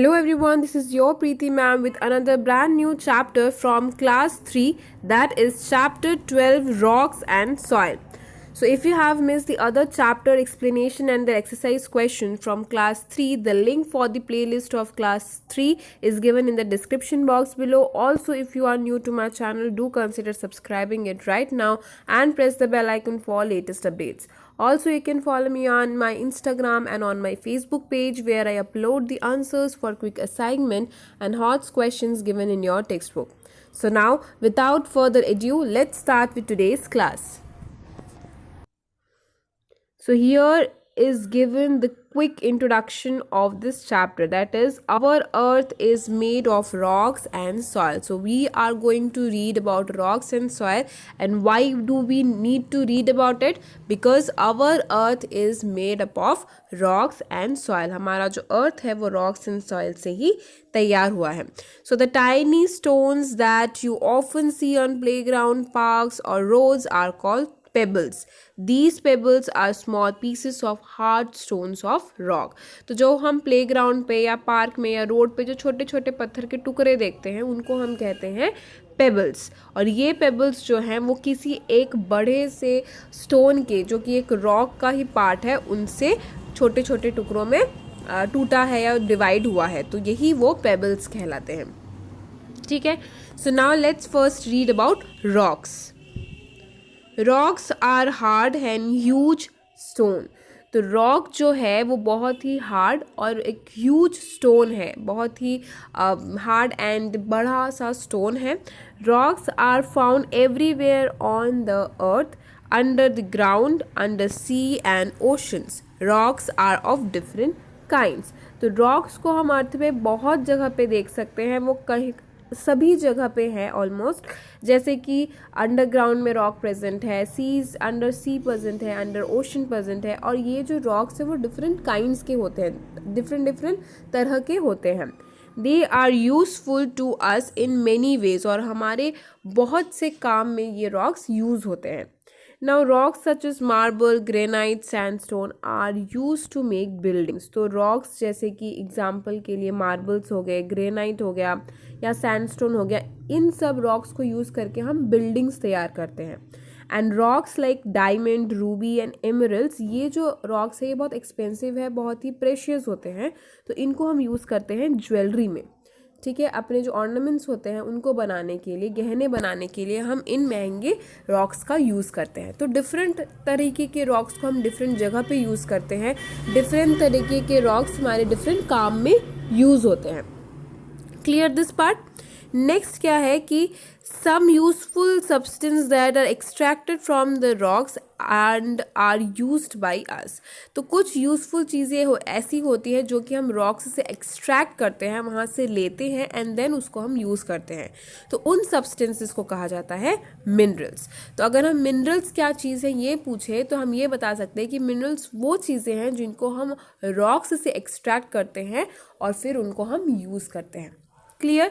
Hello everyone, this is your Preeti ma'am with another brand new chapter from class 3, that is chapter 12, rocks and soil. So if you have missed the other chapter explanation and the exercise question from class 3, the link for the playlist of class 3 is given in the description box below. Also, if you are new to my channel, do consider subscribing it right now and press the bell icon for latest updates. Also, you can follow me on my Instagram and on my Facebook page where I upload the answers for quick assignment and hot questions given in your textbook. So now, without further ado, let's start with today's class. So here is given the quick introduction of this chapter, that is our earth is made of rocks and soil. So we are going to read about rocks and soil. And why do we need to read about it? Because our earth is made up of rocks and soil. हमारा जो earth है वो rocks and soil से ही तैयार हुआ है. So the tiny stones that you often see on playground, parks or roads are called pebbles. These pebbles are small pieces of hard stones of rock. तो जो हम प्लेग्राउंड पे या पार्क में या रोड पे जो छोटे छोटे पत्थर के टुकड़े देखते हैं उनको हम कहते हैं पेबल्स. और ये पेबल्स जो हैं वो किसी एक बड़े से स्टोन के, जो कि एक रॉक का ही पार्ट है, उनसे छोटे छोटे टुकड़ों में टूटा है या डिवाइड हुआ है. तो यही वो पेबल्स कहलाते हैं. ठीक है. So now let's first read about rocks. Rocks are hard and huge stone. तो रॉक जो है वो बहुत ही हार्ड और एक ह्यूज स्टोन है, बहुत ही हार्ड एंड बड़ा सा स्टोन है. Rocks are found everywhere on the earth, under the ground, under sea and oceans. Rocks are of different kinds. तो रॉक्स को हम अर्थ में बहुत जगह पे देख सकते हैं. वो कहीं सभी जगह पे है ऑलमोस्ट. जैसे कि अंडरग्राउंड में रॉक प्रेजेंट है, सीज अंडर सी प्रेजेंट है, अंडर ओशन प्रेजेंट है. और ये जो रॉक्स है वो डिफरेंट काइंड्स के होते हैं, डिफरेंट तरह के होते हैं. They are useful to us in many ways. और हमारे बहुत से काम में ये रॉक्स यूज होते हैं. Now rocks such as marble, granite, sandstone are used to make buildings. तो rocks जैसे कि एग्जाम्पल के लिए marbles हो गए, granite हो गया या sandstone हो गया, इन सब rocks को यूज़ करके हम buildings तैयार करते हैं. And rocks like diamond, ruby and emeralds, ये जो rocks है ये बहुत expensive है, बहुत ही precious होते हैं. तो इनको हम यूज़ करते हैं ज्वेलरी में. ठीक है. अपने जो ऑर्नामेंट्स होते हैं उनको बनाने के लिए, गहने बनाने के लिए हम इन महंगे रॉक्स का यूज़ करते हैं. तो डिफरेंट तरीके के रॉक्स को हम डिफरेंट जगह पे यूज़ करते हैं. डिफरेंट तरीके के रॉक्स हमारे डिफरेंट काम में यूज़ होते हैं. Clear this part. नेक्स्ट क्या है कि some useful substance that are extracted from the rocks and are used by us. तो कुछ यूज़फुल चीज़ें ऐसी होती है जो कि हम रॉक्स से एक्सट्रैक्ट करते हैं, वहाँ से लेते हैं एंड देन उसको हम यूज़ करते हैं. तो उन सब्सटेंसेस को कहा जाता है मिनरल्स. तो अगर हम मिनरल्स क्या चीज़ है ये पूछे तो हम ये बता सकते हैं कि मिनरल्स वो चीज़ें हैं जिनको हम रॉक्स से एक्सट्रैक्ट करते हैं और फिर उनको हम यूज़ करते हैं. क्लियर.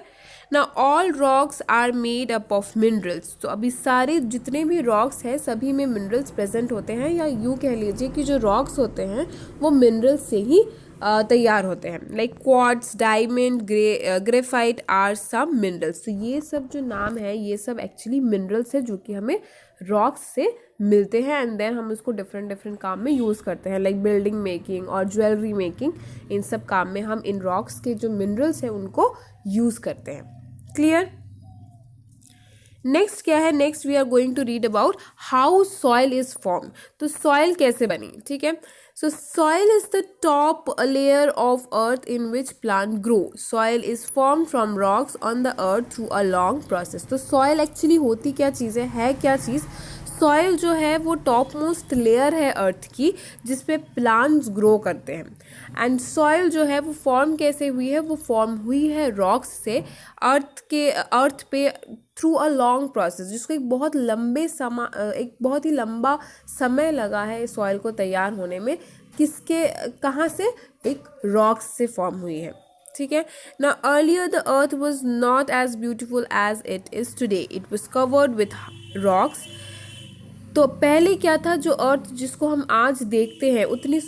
ना all rocks are made up of minerals. तो अभी सारे जितने भी रॉक्स हैं सभी में मिनरल्स प्रेजेंट होते हैं, या यूँ कह लीजिए कि जो रॉक्स होते हैं वो मिनरल्स से ही तैयार होते हैं. Like quartz, diamond, graphite are some minerals. तो ये सब जो नाम है ये सब एक्चुअली मिनरल्स है जो कि हमें रॉक्स से मिलते हैं एंड देन हम उसको डिफरेंट काम में यूज़ करते हैं. लाइक बिल्डिंग मेकिंग और ज्वेलरी मेकिंग, इन सब काम में हम इन रॉक्स के जो मिनरल्स हैं उनको यूज़ करते हैं. क्लियर. नेक्स्ट क्या है? Next we are going to read about how soil is form. तो सॉइल कैसे बनी. ठीक है. So soil is the top layer of earth in which plant grow. Soil is formed from rocks on the earth through a long process. तो soil actually होती क्या चीज़ है क्या चीज़? सॉइल जो है वो टॉप मोस्ट लेयर है अर्थ की जिसपे प्लांट्स ग्रो करते हैं. एंड सॉइल जो है वो फॉर्म कैसे हुई है? वो फॉर्म हुई है रॉक्स से अर्थ पे थ्रू अ लॉन्ग प्रोसेस, जिसको एक बहुत ही लंबा समय लगा है सॉइल को तैयार होने में. कहाँ से? एक रॉक्स से फॉर्म हुई है. ठीक है. Now earlier the earth was not as beautiful as it is today. It was covered with rocks. तो पहले क्या था, जो अर्थ जिसको हम आज देखते हैं, इतनी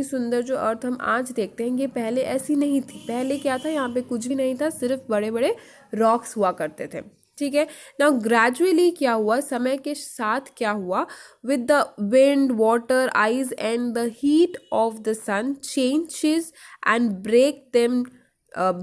सुंदर जो अर्थ हम आज देखते हैं, ये पहले ऐसी नहीं थी। पहले क्या था, यहाँ पे कुछ भी नहीं था, सिर्फ बड़े बड़े रॉक्स हुआ करते थे। ठीक है। नाउ ग्रेजुअली क्या हुआ, समय के साथ क्या हुआ, with the wind, water, ice and the heat of the sun changes and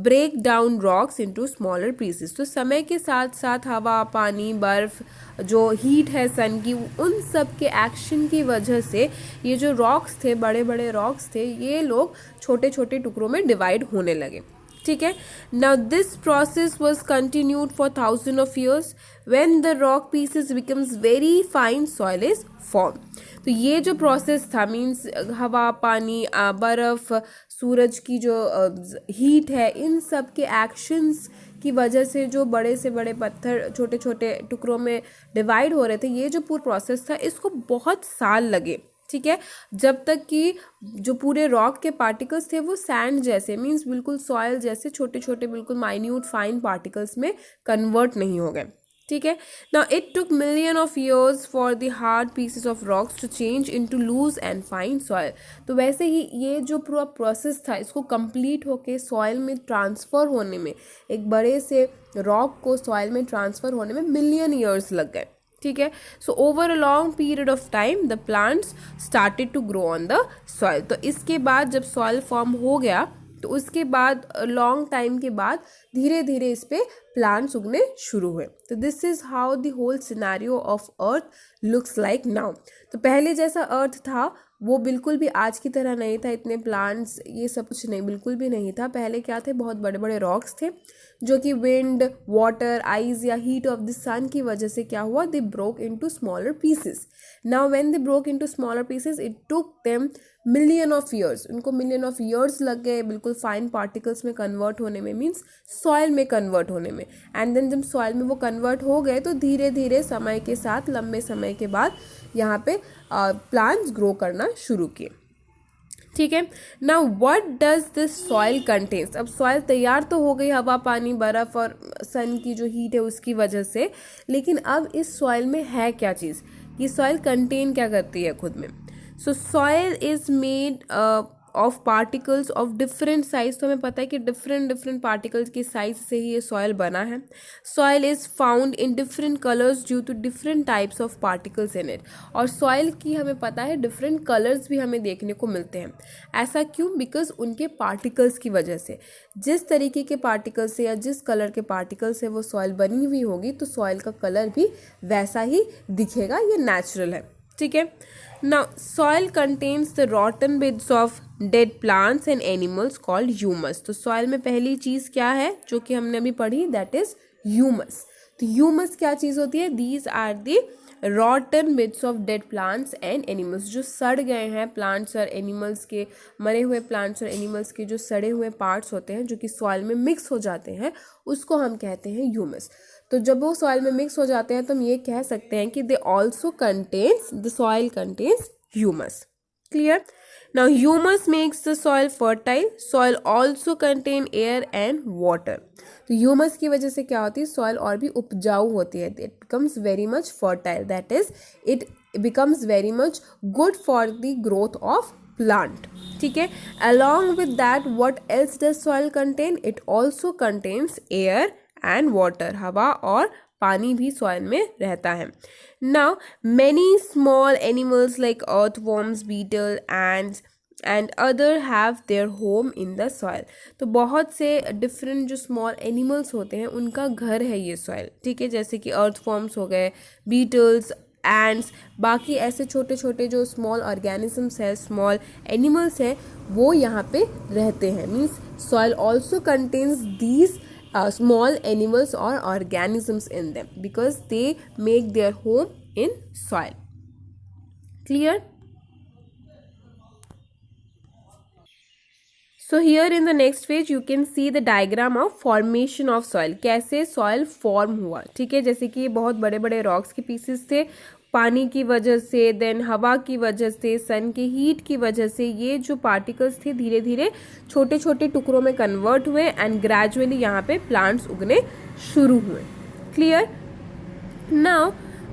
break down rocks into smaller pieces. तो समय के साथ साथ हवा, पानी, बर्फ, जो हीट है सन की, उन सब के एक्शन की वजह से ये जो रॉक्स थे, बड़े बड़े रॉक्स थे, ये लोग छोटे छोटे टुकड़ों में डिवाइड होने लगे। ठीक है। Now this process was continued for thousand of years. When the rock pieces becomes very fine, soil is form. तो ये जो प्रोसेस था, मीन्स हवा, पानी, बर्फ, सूरज की जो हीट है, इन सब के एक्शंस की वजह से जो बड़े से बड़े पत्थर छोटे छोटे टुकड़ों में डिवाइड हो रहे थे, ये जो पूरा प्रोसेस था, इसको बहुत साल लगे। ठीक है। जब तक कि जो पूरे रॉक के पार्टिकल्स थे वो सैंड जैसे, मीन्स बिल्कुल सॉयल जैसे छोटे छोटे बिल्कुल माइन्यूट फाइन पार्टिकल्स में कन्वर्ट नहीं हो गए। ठीक है। Now it took million of years for the hard pieces of rocks to change into loose and fine soil. तो वैसे ही ये जो पूरा प्रोसेस था, इसको कंप्लीट होके सॉयल में ट्रांसफ़र होने में, एक बड़े से रॉक को सॉयल में ट्रांसफ़र होने में मिलियन ईयर्स लग गए। ठीक है। So over a long period of time the plants started to grow on the soil. तो इसके बाद जब सॉइल फॉर्म हो गया, तो उसके बाद लॉन्ग टाइम के बाद धीरे धीरे इस पे प्लांट्स उगने शुरू हुए। तो this is how the whole scenario of earth looks like now. तो पहले जैसा अर्थ था वो बिल्कुल भी आज की तरह नहीं था, इतने प्लांट्स ये सब कुछ नहीं, बिल्कुल भी नहीं था। पहले क्या थे, बहुत बड़े बड़े रॉक्स थे जो कि विंड, वाटर, आइस या हीट ऑफ द सन की वजह से क्या हुआ, they broke into smaller pieces. Now when they broke into smaller pieces, it took them million of years. उनको मिलियन ऑफ ईयर्स लग गए बिल्कुल फाइन पार्टिकल्स में कन्वर्ट होने में, मीन्स सॉइल में कन्वर्ट होने में। एंड देन जब सॉइल में वो कन्वर्ट हो गए, तो धीरे धीरे समय के साथ, लंबे समय के बाद यहाँ पे प्लांट्स ग्रो करना शुरू किए। ठीक है। Now what does this soil contains. अब सॉइल तैयार तो हो गई हवा, पानी, बर्फ और सन की जो हीट है उसकी वजह से, लेकिन अब इस सॉइल में है क्या चीज़, ये सॉइल कंटेन क्या करती है खुद में। सो soil is made of particles of different size. तो हमें पता है कि डिफरेंट पार्टिकल्स के साइज से ही ये सॉइल बना है। Soil is found in different colours due to different types of particles in it. और सॉइल की हमें पता है डिफरेंट कलर्स भी हमें देखने को मिलते हैं। ऐसा क्यों, बिकॉज उनके पार्टिकल्स की वजह से, जिस तरीके के पार्टिकल से या जिस कलर के पार्टिकल से वो सॉइल बनी हुई होगी, तो सॉइल का कलर भी वैसा ही दिखेगा, ये नेचुरल है। ठीक है। Now, soil contains the rotten bits of dead plants and animals called humus. तो soil में पहली चीज़ क्या है जो कि हमने अभी पढ़ी, that is humus. तो humus क्या चीज़ होती है, these are the rotten bits of dead plants and animals। जो सड़ गए हैं plants और animals के, मरे हुए plants और animals के जो सड़े हुए parts होते हैं जो कि soil में mix हो जाते हैं, उसको हम कहते हैं humus। तो जब वो सॉइल में मिक्स हो जाते हैं तो हम ये कह सकते हैं कि they also contains, the soil contains humus. Clear. Now humus makes the soil fertile. Soil also contain air and water. तो ह्यूमस की वजह से क्या होती है, सॉइल और भी उपजाऊ होती है, it becomes very much fertile, that is it becomes very much good for the growth of plant. ठीक है। Along with that what else does soil contain, it also contains air and water. हवा और पानी भी soil में रहता है। Now many small animals like earthworms, beetle, ants and other have their home in the soil. तो बहुत से डिफरेंट जो स्मॉल एनिमल्स होते हैं उनका घर है ये सॉइल। ठीक है। जैसे कि अर्थवॉर्म्स हो गए, बीटल्स, एंड्स, बाकी ऐसे छोटे छोटे जो स्मॉल ऑर्गेनिजम्स है, स्मॉल एनिमल्स हैं, वो यहाँ पे रहते हैं। Means soil also contains these small animals or organisms in them because they make their home in soil. Clear? So here in the next page you can see the diagram of formation of soil. कैसे soil form हुआ। ठीक है। जैसे कि बहुत बड़े बड़े rocks के pieces थे, पानी की वजह से, देन हवा की वजह से, सन के हीट की वजह से ये जो पार्टिकल्स थे धीरे धीरे छोटे छोटे टुकड़ों में कन्वर्ट हुए एंड ग्रेजुअली यहाँ पे प्लांट्स उगने शुरू हुए। Clear. Now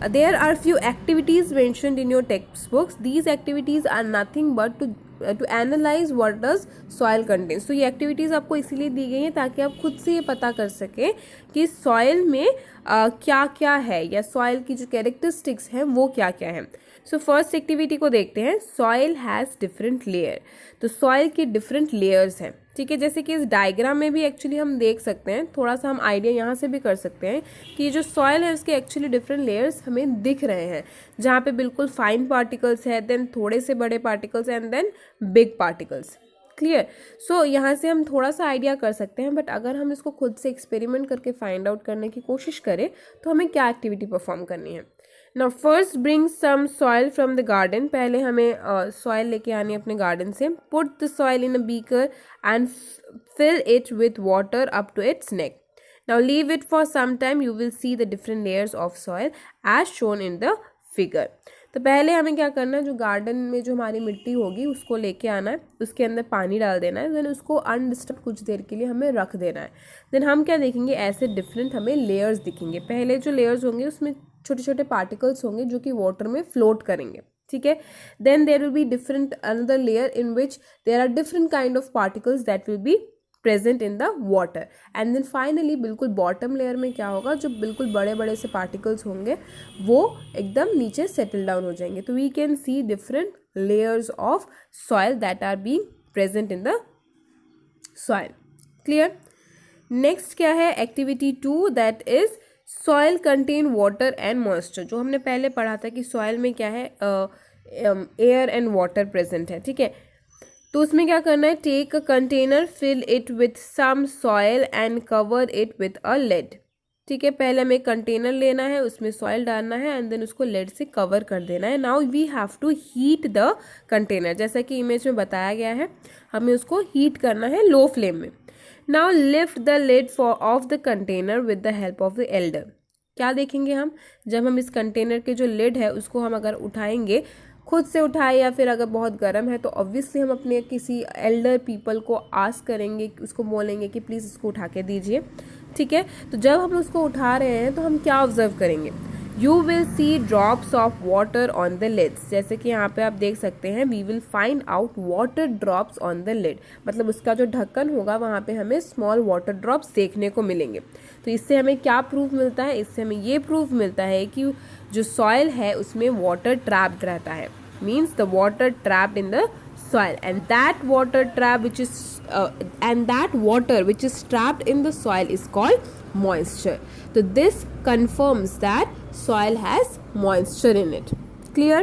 there are few activities mentioned in your textbooks. These activities are nothing but to analyze what does soil contains. तो ये एक्टिविटीज़ आपको इसीलिए दी गई हैं ताकि आप खुद से ये पता कर सकें कि सॉइल में क्या क्या है या सॉइल की जो कैरेक्टरिस्टिक्स हैं वो क्या क्या हैं. सो फर्स्ट एक्टिविटी को देखते हैं. Soil has different layer. तो सॉइल के डिफरेंट लेयर्स हैं. ठीक है, जैसे कि इस डायग्राम में भी एक्चुअली हम देख सकते हैं, थोड़ा सा हम आइडिया यहाँ से भी कर सकते हैं कि ये जो सॉइल है उसके एक्चुअली डिफरेंट लेयर्स हमें दिख रहे हैं, जहाँ पे बिल्कुल फाइन पार्टिकल्स है, देन थोड़े से बड़े particles and then big particles. Clear. So यहाँ से हम थोड़ा सा आइडिया कर सकते हैं, बट अगर हम इसको खुद से एक्सपेरिमेंट करके फाइंड आउट करने की कोशिश करें तो हमें क्या एक्टिविटी परफॉर्म करनी है. Now first bring some soil from the garden. पहले हमें soil लेके आनी है अपने garden से. Put the soil in a beaker and fill it with water up to its neck. Now leave it for some time. You will see the different layers of soil as shown in the figure. तो पहले हमें क्या करना है, जो garden में जो हमारी मिट्टी होगी उसको लेके आना है, उसके अंदर पानी डाल देना है, देन उसको अनडिस्टर्ब कुछ देर के लिए हमें रख देना है. देन हम क्या देखेंगे, ऐसे डिफरेंट हमें लेयर्स दिखेंगे. पहले जो लेयर्स होंगे उसमें छोटे छोटे पार्टिकल्स होंगे जो कि वाटर में फ्लोट करेंगे. ठीक है. Then there will be different another layer in which there are different kind of particles that will be present in the water. And then finally बिल्कुल बॉटम लेयर में क्या होगा, जो बिल्कुल बड़े बड़े से पार्टिकल्स होंगे वो एकदम नीचे सेटल डाउन हो जाएंगे. तो we can see different layers of soil that are being present in the soil. Clear. Next क्या है, activity 2, that is soil contain water and moisture. जो हमने पहले पढ़ा था कि सॉइल में क्या है, एयर एंड वाटर प्रेजेंट है. ठीक है. तो उसमें क्या करना है, take a container, fill it with some soil and cover it with a lid. ठीक है. पहले हमें कंटेनर लेना है, उसमें सॉइल डालना है एंड देन उसको लेड से कवर कर देना है. Now we have to heat the container. जैसा कि इमेज में बताया गया है, हमें उसको हीट करना है लो फ्लेम में. Now lift the lid of the container with the help of the elder. क्या देखेंगे हम, जब हम इस कंटेनर के जो लिड है उसको हम अगर उठाएंगे, खुद से उठाए या फिर अगर बहुत गर्म है तो ऑब्वियसली हम अपने किसी एल्डर पीपल को आस्क करेंगे, उसको बोलेंगे कि प्लीज़ इसको उठा के दीजिए. ठीक है. तो जब हम उसको उठा रहे हैं तो हम क्या ऑब्जर्व करेंगे, you will see drops of water on the lids. जैसे कि यहाँ पे आप देख सकते हैं, we will find out water drops on the lid. मतलब उसका जो ढक्कन होगा वहाँ पे हमें स्मॉल वाटर ड्रॉप्स देखने को मिलेंगे. तो इससे हमें क्या प्रूफ मिलता है, इससे हमें ये प्रूफ मिलता है कि जो सॉइल है उसमें वाटर ट्रैप्ड रहता है. Means the water trapped in the soil, and that water which is trapped in the soil is called moisture. So this confirms that soil has moisture in it. Clear.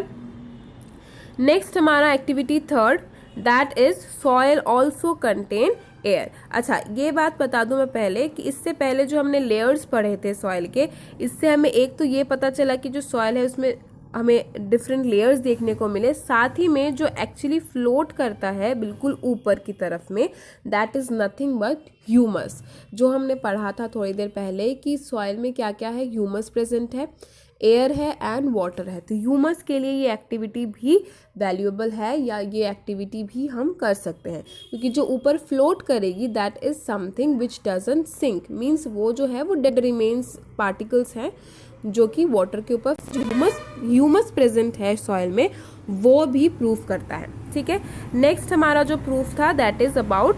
Next हमारा activity 3rd, that is soil also contain air. अच्छा, ये बात बता दूं मैं पहले कि इससे पहले जो हमने लेयर्स पढ़े थे सॉइल के, इससे हमें एक तो ये पता चला कि जो सॉइल है उसमें हमें डिफरेंट लेयर्स देखने को मिले, साथ ही में जो एक्चुअली फ्लोट करता है बिल्कुल ऊपर की तरफ में, that is nothing but humus. जो हमने पढ़ा था थोड़ी देर पहले कि सॉइल में क्या क्या है, ह्यूमस प्रेजेंट है, एयर है एंड वाटर है. तो ह्यूमस के लिए ये एक्टिविटी भी वैल्यूएबल है, या ये एक्टिविटी भी हम कर सकते हैं, क्योंकि जो ऊपर फ्लोट करेगी that is something which doesn't sink. Means वो जो है वो डेड रिमेन्स पार्टिकल्स हैं जो कि वाटर के ऊपर ह्यूमस प्रेजेंट है सॉइल में, वो भी प्रूफ करता है. ठीक है. नेक्स्ट हमारा जो प्रूफ था that is about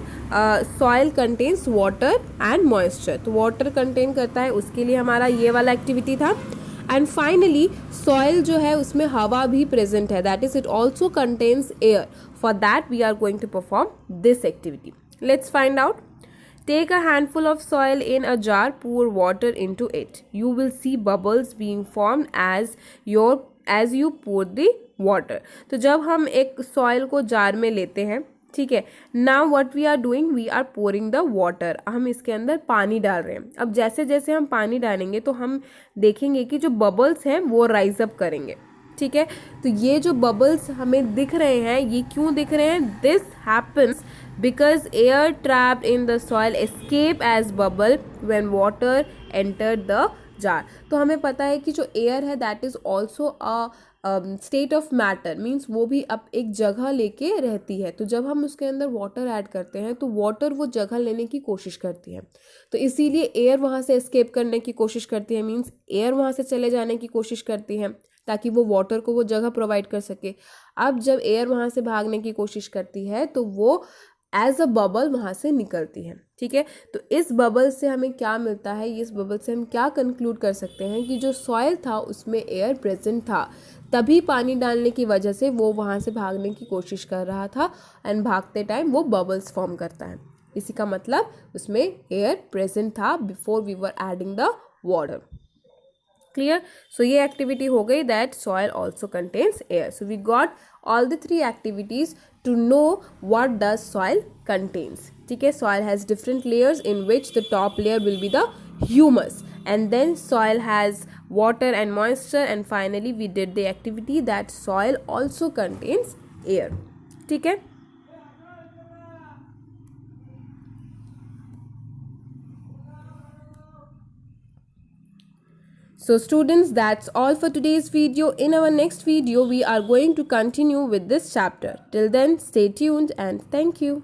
soil contains water and moisture. तो वाटर कंटेन करता है, उसके लिए हमारा ये वाला एक्टिविटी था. एंड फाइनली सॉइल जो है उसमें हवा भी प्रेजेंट है, that is it also contains air. For that we are going to perform this activity. Let's find out. Take a handful of soil in a jar, pour water into it. You will see bubbles being formed as you pour the water. तो जब हम एक soil को jar में लेते हैं, ठीक है, now what we are doing, we are pouring the water. हम इसके अंदर पानी डाल रहे हैं. अब जैसे जैसे हम पानी डालेंगे तो हम देखेंगे कि जो बबल्स हैं वो राइज अप करेंगे. ठीक है. तो ये जो बबल्स हमें दिख रहे हैं, ये क्यों दिख रहे हैं, this happens because air trapped in the soil escape as bubble when water entered the jar. तो हमें पता है कि जो एयर है that is also a state of matter means वो भी अब एक जगह लेके रहती है। तो जब हम उसके अंदर वाटर ऐड करते हैं तो वाटर वो जगह लेने की कोशिश करती है, तो इसीलिए एयर वहाँ से एस्केप करने की कोशिश करती है, मीन्स एयर वहाँ से चले जाने की कोशिश करती है ताकि वो वाटर को वो जगह प्रोवाइड कर सके। अब जब एयर वहाँ से भागने की कोशिश करती है तो वो एज अ बबल वहाँ से निकलती है। ठीक है, तो इस बबल से हमें क्या मिलता है, इस बबल से हम क्या कंक्लूड कर सकते हैं कि जो सॉइल था उसमें एयर प्रेजेंट था, तभी पानी डालने की वजह से वो वहाँ से भागने की कोशिश कर रहा था एंड भागते टाइम वो बबल्स फॉर्म करता है। इसी का मतलब उसमें एयर प्रेजेंट था before we were adding the water. Clear? So ये एक्टिविटी हो गई that soil also contains air. So we got all the three activities to know what does soil contains. ठीक है, soil has different layers in which the top layer will be the humus, and then soil has water and moisture, and finally we did the activity that soil also contains air. ठीक है, so students, that's all for today's video. In our next video we are going to continue with this chapter. Till then, stay tuned and thank you.